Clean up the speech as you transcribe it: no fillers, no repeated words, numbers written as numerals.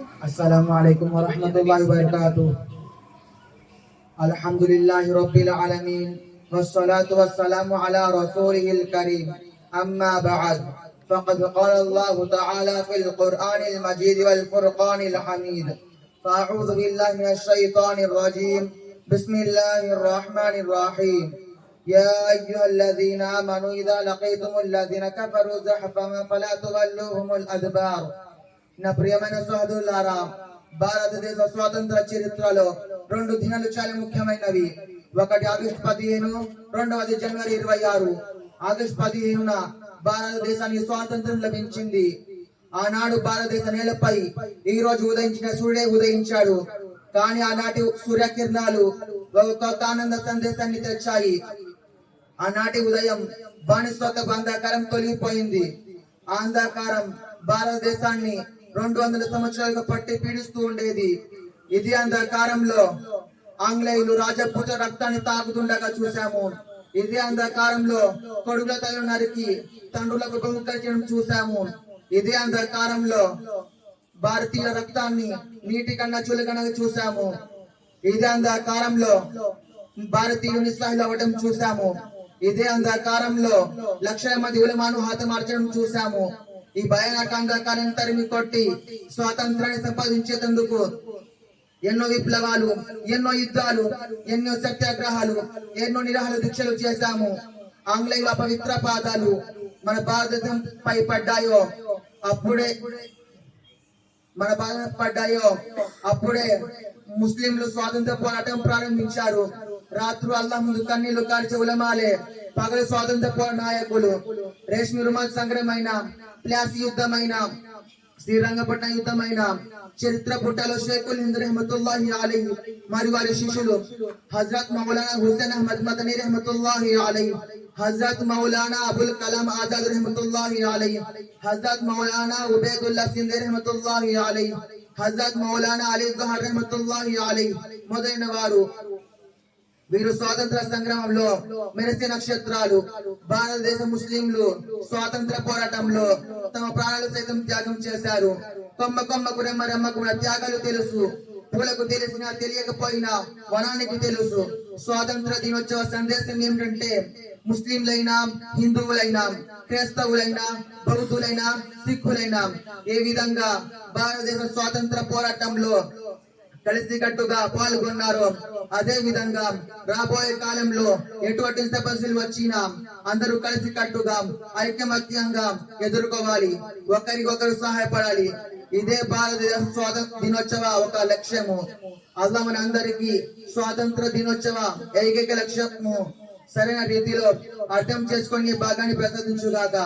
Assalamualaikum warahmatullahi wabarakatuh. Alhamdulillahi rabbil alamin. Wassalatu wassalamu ala rasulihil karim. Amma ba'd. Faqad qala Allah ta'ala fil Qur'anil Majid wal Furqanil Hamid. Fa'udhu billahi minasy syaithanir rajim. Bismillahir rahmanir rahim. يا أيها الذين آمنوا إذا لقيتم الذين كفروا زحفا فلا تولوهم الأدبار. నా ప్రియమైన సహోదరులారా, భారతదేశ స్వాతంత్ర చరిత్రలో రెండు దినాలు చాలా ముఖ్యమైనవి. ఒకటి ఆగస్టు 15, రెండవది జనవరి 26. ఆగస్టు 15న భారతదేశానికి స్వాతంత్రం లభించింది. ఆనాడు భారతదేశ నేలపై ఈ రోజు ఉదయించిన సూర్యుడే ఉదయించాడు. కానీ ఆనాటి సూర్యకిరణాలు ఒక ఆనంద సందేశాన్ని తెచ్చాయి. ఆనాటి ఉదయం బానిసత్వ అంధకారం తొలగిపోయింది. ఆ అంధకారం భారతదేశాన్ని 200 సంవత్సరాలుగా పట్టి పీడిస్తూ ఉండేది. ఇది అంధకారంలో ఆంగ్లేయులు రాజపుత్ర రక్తాన్ని తాగుతుండగా చూసాము. ఇదే అంధకారంలో కొడుకుల తలను నరికి తండ్రులకు బహుకరించడం చూసాము. ఇదే అంధకారంలో భారతీయ రక్తాన్ని నీటి కన్నా చులకనగా చూసాము. ఇదే అంధకారంలో భారతీయులు నిస్సహాయులు అవ్వడం చూసాము. ఇదే అంధకారంలో లక్షల మంది ఉలమాను హతమార్చడం చూసాము. ఈ భయానక అంధకారం తరిమి కొట్టి స్వాతంత్రాన్ని సంపాదించేందుకు ఎన్నో విప్లవాలు, ఎన్నో యుద్ధాలు, ఎన్నో సత్యాగ్రహాలు, ఎన్నో నిరాహార దీక్షలు చేశాము. ఆంగ్లేయుల పవిత్ర పాదాలు మన భారతదేశం పై పడ్డాయో అప్పుడే ముస్లింలు స్వాతంత్ర పోరాటం ప్రారంభించారు. రాత్రు అల్లా ముందు కన్నీళ్లు కార్చే ఉలమాలే, పగలు స్వాతంత్ర పోరాట నాయకులు. రేష్మి రుమాల్ సంగ్రహమైన, ప్లాసీ యుద్ధమైన, శ్రీరంగపట్నం యుద్ధమైన, చరిత్ర పుట్టలో షేఖుల్ హింద్ రెహమతుల్లాహి అలైహి మరియు వారి శిష్యులు హజరత్ మౌలానా హుస్సేన్ అహ్మద్ మదనీ రెహమతుల్లాహి అలైహి, హజరత్ మౌలానా అబుల్ కలాం ఆజాద్ రెహమతుల్లాహి అలైహి, హజరత్ మౌలానా ఉబైదుల్లా సింధీ రెహమతుల్లాహి అలైహి, హజరత్ మౌలానా అలీ జహర్ రెహమతుల్లాహి అలైహి మొదలైన వారు వీరు స్వాతంత్ర సంగ్రామంలో మెరిసే నక్షత్రాలు. భారతదేశ ముస్లింలు స్వాతంత్ర పోరాటంలో తమ ప్రాణాలు సైతం త్యాగం చేశారు. కొమ్మ కొమ్మకు రెమ్మ రెమ్మకు త్యాగాలు తెలుసు. పూలకు తెలిసినా తెలియకపోయినా వనానికి తెలుసు. స్వాతంత్ర దినోత్సవ సందేశం ఏమిటంటే, ముస్లింలైనా, హిందువులైనా, క్రైస్తవులైనా, బౌద్ధులైనా, సిక్కులైనా ఏ విధంగా భారతదేశ స్వాతంత్ర పోరాటంలో కలిసికట్టుగా పాల్గొన్నారు, అదే విధంగా రాబోయే కాలంలో ఎటువంటి సమస్యలు వచ్చినా అందరూ కలిసికట్టుగా ఐకమత్యంగా ఎదుర్కోవాలి, ఒకరికొకరు సహాయపడాలి. ఇదే భారతదేశ స్వాతంత్ర దినోత్సవ ఒక లక్ష్యము. అల్లా మన అందరికీ స్వాతంత్ర దినోత్సవ ఏకైక లక్ష్యము సరైన రీతిలో అర్థం చేసుకొని భాగాన్ని ప్రసాదించుగాక.